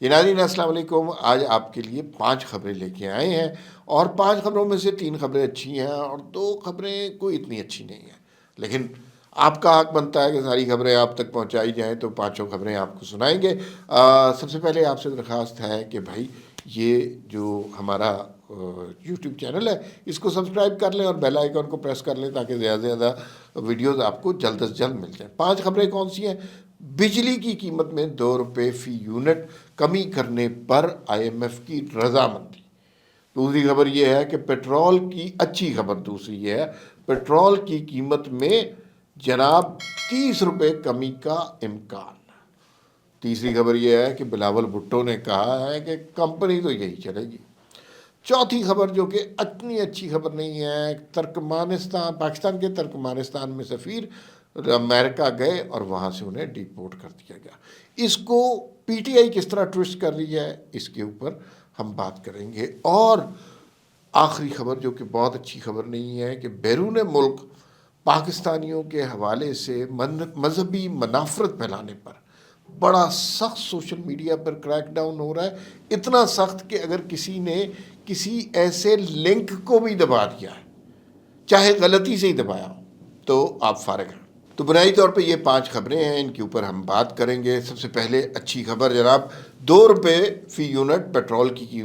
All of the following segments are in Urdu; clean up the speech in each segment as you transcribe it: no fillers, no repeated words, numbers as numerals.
یہ ناظرین السلام علیکم، آج آپ کے لیے 5 خبریں لے کے آئے ہیں، اور 5 خبروں میں سے 3 خبریں اچھی ہیں اور 2 خبریں کوئی اتنی اچھی نہیں ہیں، لیکن آپ کا حق بنتا ہے کہ ساری خبریں آپ تک پہنچائی جائیں، تو 5 خبریں آپ کو سنائیں گے۔ سب سے پہلے آپ سے درخواست ہے کہ بھائی یہ جو ہمارا یوٹیوب چینل ہے اس کو سبسکرائب کر لیں اور بیل آئیکن کو پریس کر لیں تاکہ زیادہ سے زیادہ ویڈیوز آپ کو جلد از جلد مل جائیں۔ 5 خبریں کون سی ہیں؟ بجلی کی قیمت میں 2 روپے فی یونٹ کمی کرنے پر آئی ایم ایف کی رضامندی۔ دوسری خبر یہ ہے کہ پیٹرول کی اچھی خبر دوسری یہ ہے، پیٹرول کی قیمت میں جناب 30 روپے کمی کا امکان۔ تیسری خبر یہ ہے کہ بلاول بھٹو نے کہا ہے کہ کمپنی تو یہی چلے گی۔ چوتھی خبر جو کہ اتنی اچھی خبر نہیں ہے، ترکمانستان، پاکستان کے ترکمانستان میں سفیر امریکہ گئے اور وہاں سے انہیں ڈیپورٹ کر دیا گیا۔ اس کو پی ٹی آئی کس طرح ٹوسٹ کر رہی ہے اس کے اوپر ہم بات کریں گے۔ اور آخری خبر جو کہ بہت اچھی خبر نہیں ہے کہ بیرون ملک پاکستانیوں کے حوالے سے مذہبی منافرت پھیلانے پر بڑا سخت سوشل میڈیا پر کریک ڈاؤن ہو رہا ہے، اتنا سخت کہ اگر کسی نے کسی ایسے لنک کو بھی دبا دیا ہے، چاہے غلطی سے ہی دبایا ہو، تو آپ فارغ ہیں۔ تو بنیادی طور پہ یہ 5 خبریں ہیں، ان کے اوپر ہم بات کریں گے۔ سب سے پہلے اچھی خبر جناب، 2 روپے فی یونٹ پیٹرول کی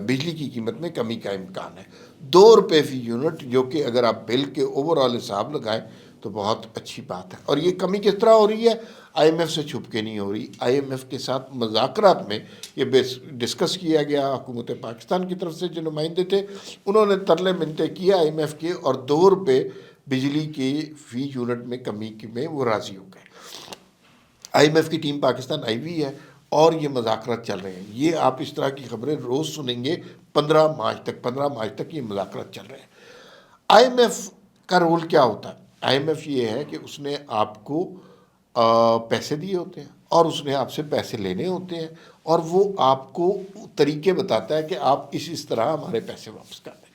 بجلی کی قیمت میں کمی کا امکان ہے۔ 2 روپے فی یونٹ، جو کہ اگر آپ بل کے اوور آل حساب لگائیں تو بہت اچھی بات ہے۔ اور یہ کمی کس طرح ہو رہی ہے؟ آئی ایم ایف سے چھپ کے نہیں ہو رہی، آئی ایم ایف کے ساتھ مذاکرات میں یہ ڈسکس کیا گیا۔ حکومت پاکستان کی طرف سے جو نمائندے تھے انہوں نے ترلے منتے کیا آئی ایم ایف کے، اور 2 روپے بجلی کی فی یونٹ میں کمی میں وہ راضی ہو گئے۔ آئی ایم ایف کی ٹیم پاکستان آئی ہوئی ہے اور یہ مذاکرات چل رہے ہیں۔ یہ آپ اس طرح کی خبریں روز سنیں گے 15 مارچ تک یہ مذاکرات چل رہے ہیں۔ آئی ایم ایف کا رول کیا ہوتا ہے؟ آئی ایم ایف یہ ہے کہ اس نے آپ کو پیسے دیے ہوتے ہیں اور اس نے آپ سے پیسے لینے ہوتے ہیں، اور وہ آپ کو طریقے بتاتا ہے کہ آپ اس طرح ہمارے پیسے واپس کر دیں۔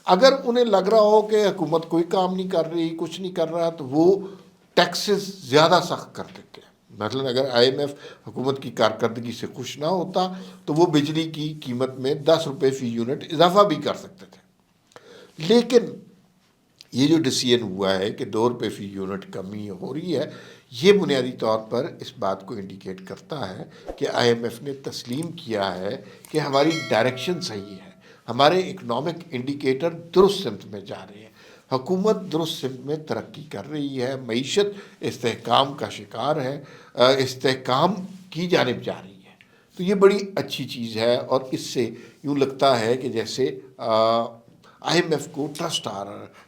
اگر انہیں لگ رہا ہو کہ حکومت کوئی کام نہیں کر رہی، کچھ نہیں کر رہا، تو وہ ٹیکسز زیادہ سخت کر دیتے ہیں۔ مثلا اگر آئی ایم ایف حکومت کی کارکردگی سے خوش نہ ہوتا تو وہ بجلی کی قیمت میں 10 روپے فی یونٹ اضافہ بھی کر سکتے تھے، لیکن یہ جو ڈیسیژن ہوا ہے کہ 2 روپے فی یونٹ کمی ہو رہی ہے، یہ بنیادی طور پر اس بات کو انڈیکیٹ کرتا ہے کہ آئی ایم ایف نے تسلیم کیا ہے کہ ہماری ڈائریکشن صحیح ہے، ہمارے اکنامک انڈیکیٹر درست سمت میں جا رہے ہیں، حکومت درست سمت میں ترقی کر رہی ہے، معیشت استحکام کا شکار ہے، استحکام کی جانب جا رہی ہے۔ تو یہ بڑی اچھی چیز ہے، اور اس سے یوں لگتا ہے کہ جیسے آئی ایم ایف کو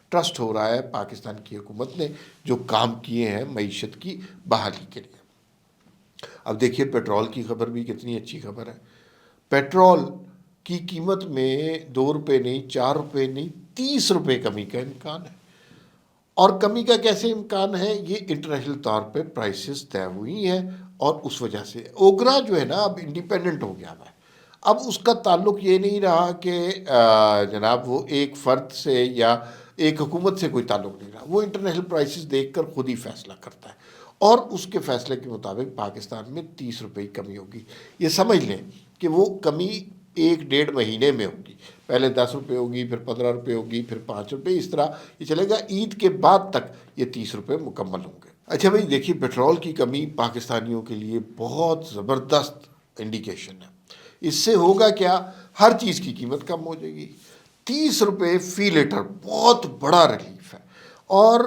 ٹرسٹ ہو رہا ہے پاکستان کی حکومت نے جو کام کیے ہیں معیشت کی بحالی کے لیے۔ اب دیکھیے پیٹرول کی خبر بھی کتنی اچھی خبر ہے۔ پیٹرول کی قیمت میں 2 روپے نہیں، 4 روپے نہیں، 30 روپے کمی کا امکان ہے۔ اور کمی کا کیسے امکان ہے؟ یہ انٹرنیشنل طور پہ پرائسز طے ہوئی ہیں، اور اس وجہ سے اوگرا جو ہے نا اب انڈیپینڈنٹ ہو گیا ہے۔ اب اس کا تعلق یہ نہیں رہا کہ جناب وہ ایک فرد سے یا ایک حکومت سے کوئی تعلق نہیں رہا، وہ انٹرنیشنل پرائسز دیکھ کر خود ہی فیصلہ کرتا ہے، اور اس کے فیصلے کے مطابق پاکستان میں 30 روپے کی کمی ہوگی۔ یہ سمجھ لیں کہ وہ کمی 1-1.5 مہینے میں ہوگی، پہلے 10 روپے ہوگی، پھر 15 روپے ہوگی، پھر 5 روپے، اس طرح یہ چلے گا، عید کے بعد تک یہ 30 روپے مکمل ہوں گے۔ اچھا بھائی دیکھیے، پیٹرول کی کمی پاکستانیوں کے لیے بہت زبردست انڈیکیشن ہے۔ اس سے ہوگا کیا؟ ہر چیز کی قیمت کم ہو جائے گی۔ 30 روپے فی لیٹر بہت بڑا ریلیف ہے، اور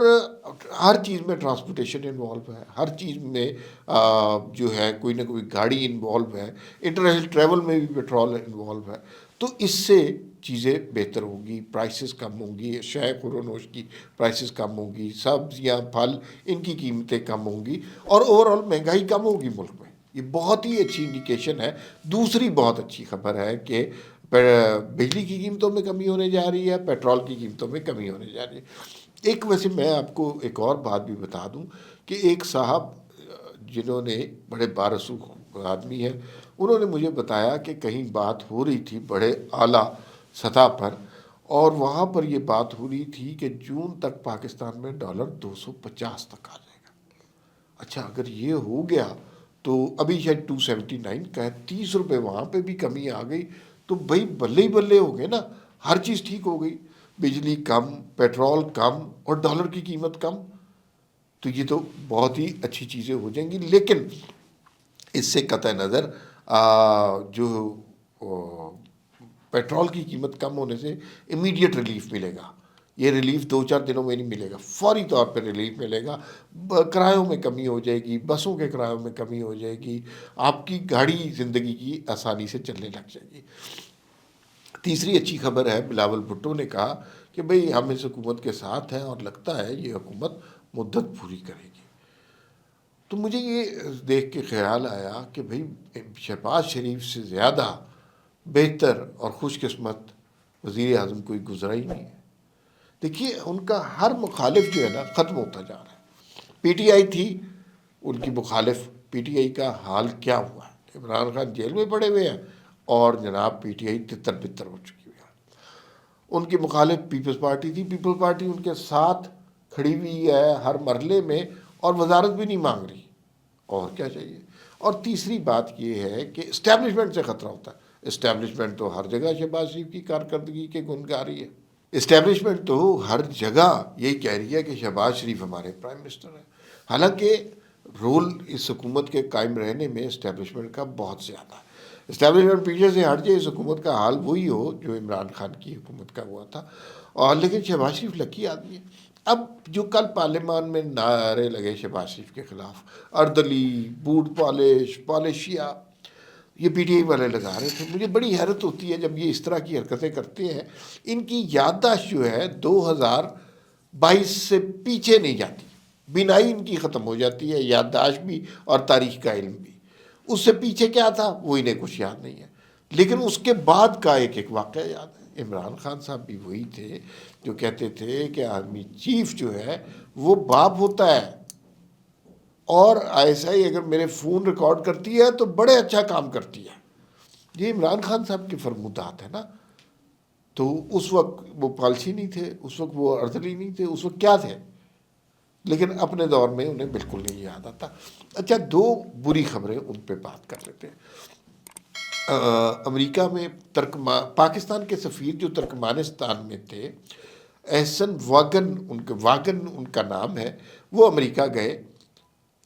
ہر چیز میں ٹرانسپورٹیشن انوالو ہے، ہر چیز میں جو ہے کوئی نہ کوئی گاڑی انوالو ہے، انٹرنیشنل ٹریول میں بھی پیٹرول انوالو ہے، تو اس سے چیزیں بہتر ہوگی، پرائسز کم ہوں گی، شے خورونوش کی پرائسز کم ہوں گی، سبزیاں پھل ان کی قیمتیں کم ہوں گی، اور اوور آل مہنگائی کم ہوگی ملک میں۔ یہ بہت ہی اچھی انڈیکیشن ہے۔ دوسری بہت اچھی خبر ہے کہ بجلی کی قیمتوں میں کمی ہونے جا رہی ہے، پیٹرول کی قیمتوں میں کمی ہونے جا رہی ہے۔ ایک ویسے میں آپ کو ایک اور بات بھی بتا دوں کہ ایک صاحب جنہوں نے بڑے بارسوخ آدمی ہیں، انہوں نے مجھے بتایا کہ کہیں بات ہو رہی تھی بڑے اعلیٰ سطح پر، اور وہاں پر یہ بات ہو رہی تھی کہ جون تک پاکستان میں ڈالر 250 تک آ جائے گا۔ اچھا اگر یہ ہو گیا تو ابھی شاید 279 کا ہے، 30 روپے وہاں پہ بھی کمی آ گئی، تو بھائی بلے ہی بلے ہو گئے نا، ہر چیز ٹھیک ہو گئی، بجلی کم، پیٹرول کم اور ڈالر کی قیمت کم، تو یہ تو بہت ہی اچھی چیزیں ہو جائیں گی۔ لیکن اس سے قطع نظر جو پیٹرول کی قیمت کم ہونے سے امیڈیٹ ریلیف ملے گا، یہ ریلیف 2-4 دنوں میں نہیں ملے گا، فوری طور پہ ریلیف ملے گا، کرایوں میں کمی ہو جائے گی، بسوں کے کرایوں میں کمی ہو جائے گی، آپ کی گاڑی زندگی کی آسانی سے چلنے لگ جائے گی۔ تیسری اچھی خبر ہے، بلاول بھٹو نے کہا کہ بھئی ہم اس حکومت کے ساتھ ہیں اور لگتا ہے یہ حکومت مدت پوری کرے گی۔ تو مجھے یہ دیکھ کے خیال آیا کہ بھئی شہباز شریف سے زیادہ بہتر اور خوش قسمت وزیر اعظم کوئی گزرا ہی نہیں ہے۔ دیکھیے ان کا ہر مخالف جو ہے نا ختم ہوتا جا رہا ہے۔ پی ٹی آئی تھی ان کی مخالف، پی ٹی آئی کا حال کیا ہوا ہے؟ عمران خان جیل میں پڑے ہوئے ہیں اور جناب پی ٹی آئی تتر بتر ہو چکی ہوئی ہے۔ ان کی مخالف پیپلز پارٹی تھی، پیپلز پارٹی ان کے ساتھ کھڑی ہوئی ہے ہر مرحلے میں اور وزارت بھی نہیں مانگ رہی، اور کیا چاہیے؟ اور تیسری بات یہ ہے کہ اسٹیبلشمنٹ سے خطرہ ہوتا ہے۔ اسٹیبلشمنٹ تو ہر جگہ شہباز شریف کی کارکردگی کے گن گا رہی ہے، اسٹیبلشمنٹ تو ہر جگہ یہی کہہ رہی ہے کہ شہباز شریف ہمارے پرائم منسٹر ہیں، حالانکہ رول اس حکومت کے قائم رہنے میں اسٹیبلشمنٹ کا بہت زیادہ ہے۔ اسٹیبلشمنٹ پیچھے سے ہٹ جائے، اس حکومت کا حال وہی ہو جو عمران خان کی حکومت کا ہوا تھا، اور لیکن شہباز شریف لکی آدمی ہے۔ اب جو کل پارلیمان میں نعرے لگے شہباز شریف کے خلاف، اردلی، بوٹ پالش، پالشیا، یہ پی ٹی آئی والے لگا رہے تھے، مجھے بڑی حیرت ہوتی ہے جب یہ اس طرح کی حرکتیں کرتے ہیں۔ ان کی یادداشت جو ہے 2022 سے پیچھے نہیں جاتی، بینائی ان کی ختم ہو جاتی ہے، یادداشت بھی اور تاریخ کا علم بھی۔ اس سے پیچھے کیا تھا وہ انہیں کچھ یاد نہیں ہے، لیکن اس کے بعد کا ایک ایک واقعہ یاد ہے۔ عمران خان صاحب بھی وہی تھے جو کہتے تھے کہ آرمی چیف جو ہے وہ باپ ہوتا ہے، اور ایسا ہی اگر میرے فون ریکارڈ کرتی ہے تو بڑے اچھا کام کرتی ہے۔ یہ عمران خان صاحب کے فرمودات ہیں نا۔ تو اس وقت وہ پالسی نہیں تھے، اس وقت وہ اردلی نہیں تھے، اس وقت کیا تھے؟ لیکن اپنے دور میں انہیں بالکل نہیں یاد آتا۔ اچھا، دو بری خبریں ان پہ بات کر لیتے ہیں۔ امریکہ میں پاکستان کے سفیر جو ترکمانستان میں تھے، احسن واگن ان کا نام ہے، وہ امریکہ گئے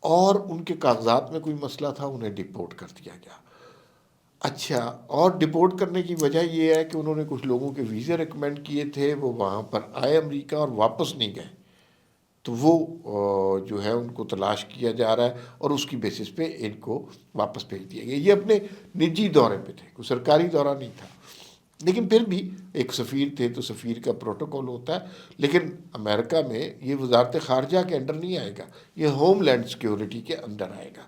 اور ان کے کاغذات میں کوئی مسئلہ تھا، انہیں ڈپورٹ کر دیا گیا۔ اچھا، اور ڈپورٹ کرنے کی وجہ یہ ہے کہ انہوں نے کچھ لوگوں کے ویزے ریکمینڈ کیے تھے، وہ وہاں پر آئے امریکہ اور واپس نہیں گئے، تو وہ جو ہے ان کو تلاش کیا جا رہا ہے اور اس کی بیسس پہ ان کو واپس بھیج دیا گیا۔ یہ اپنے نجی دورے پہ تھے، کوئی سرکاری دورہ نہیں تھا، لیکن پھر بھی ایک سفیر تھے تو سفیر کا پروٹوکول ہوتا ہے۔ لیکن امریکہ میں یہ وزارت خارجہ کے انڈر نہیں آئے گا، یہ ہوم لینڈ سیکیورٹی کے اندر آئے گا۔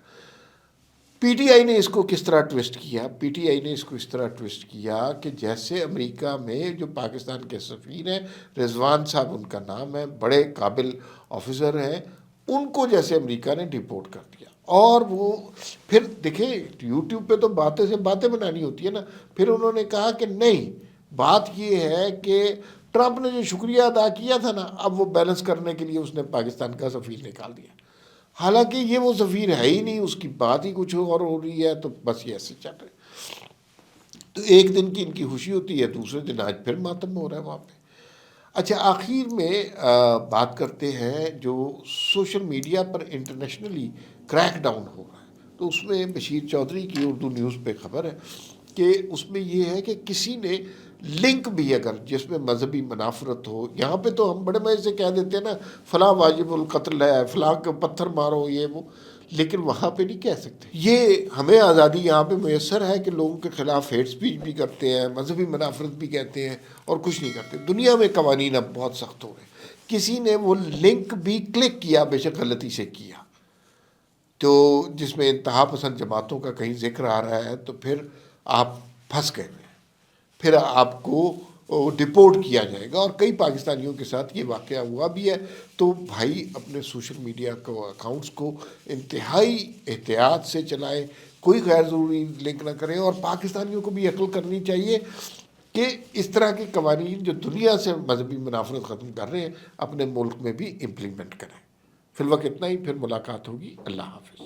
پی ٹی آئی نے اس کو کس طرح ٹوسٹ کیا؟ پی ٹی آئی نے اس کو اس طرح ٹوسٹ کیا کہ جیسے امریکہ میں جو پاکستان کے سفیر ہیں، رضوان صاحب ان کا نام ہے، بڑے قابل آفیسر ہیں، ان کو جیسے امریکہ نے ڈپورٹ کر دیا۔ اور وہ پھر دیکھیں یوٹیوب پہ تو باتیں سے باتیں بنانی ہوتی ہے نا، پھر انہوں نے کہا کہ نہیں، بات یہ ہے کہ ٹرمپ نے جو شکریہ ادا کیا تھا نا، اب وہ بیلنس کرنے کے لیے اس نے پاکستان کا سفیر نکال دیا، حالانکہ یہ وہ سفیر ہے ہی نہیں، اس کی بات ہی کچھ اور ہو رہی ہے، تو بس یہ ایسے چل رہے۔ تو ایک دن کی ان کی خوشی ہوتی ہے، دوسرے دن آج پھر ماتم ہو رہا ہے وہاں پہ۔ اچھا، آخر میں بات کرتے ہیں جو سوشل میڈیا پر انٹرنیشنلی کریک ڈاؤن ہو رہا ہے، تو اس میں بشیر چودھری کی اردو نیوز پہ خبر ہے کہ اس میں یہ ہے کہ کسی نے لنک بھی اگر جس میں مذہبی منافرت ہو، یہاں پہ تو ہم بڑے مزے سے کہہ دیتے ہیں نا فلاں واجب القتل ہے، فلاں کو پتھر مارو، یہ وہ، لیکن وہاں پہ نہیں کہہ سکتے۔ یہ ہمیں آزادی یہاں پہ میسر ہے کہ لوگوں کے خلاف ہیٹ سپیچ بھی کرتے ہیں، مذہبی منافرت بھی کہتے ہیں اور کچھ نہیں کرتے۔ دنیا میں قوانین اب بہت سخت ہو گئے۔ کسی نے وہ لنک بھی کلک کیا، بے شک غلطی سے کیا، تو جس میں انتہا پسند جماعتوں کا کہیں ذکر آ رہا ہے، تو پھر آپ پھنس گئے ہیں، پھر آپ کو ڈپورٹ کیا جائے گا۔ اور کئی پاکستانیوں کے ساتھ یہ واقعہ ہوا بھی ہے۔ تو بھائی اپنے سوشل میڈیا کو اکاؤنٹس کو انتہائی احتیاط سے چلائیں، کوئی غیر ضروری لنک نہ کریں، اور پاکستانیوں کو بھی عقل کرنی چاہیے کہ اس طرح کے قوانین جو دنیا سے مذہبی منافرت ختم کر رہے ہیں اپنے ملک میں بھی امپلیمنٹ کریں۔ فی الوقت اتنا ہی، پھر ملاقات ہوگی۔ اللہ حافظ۔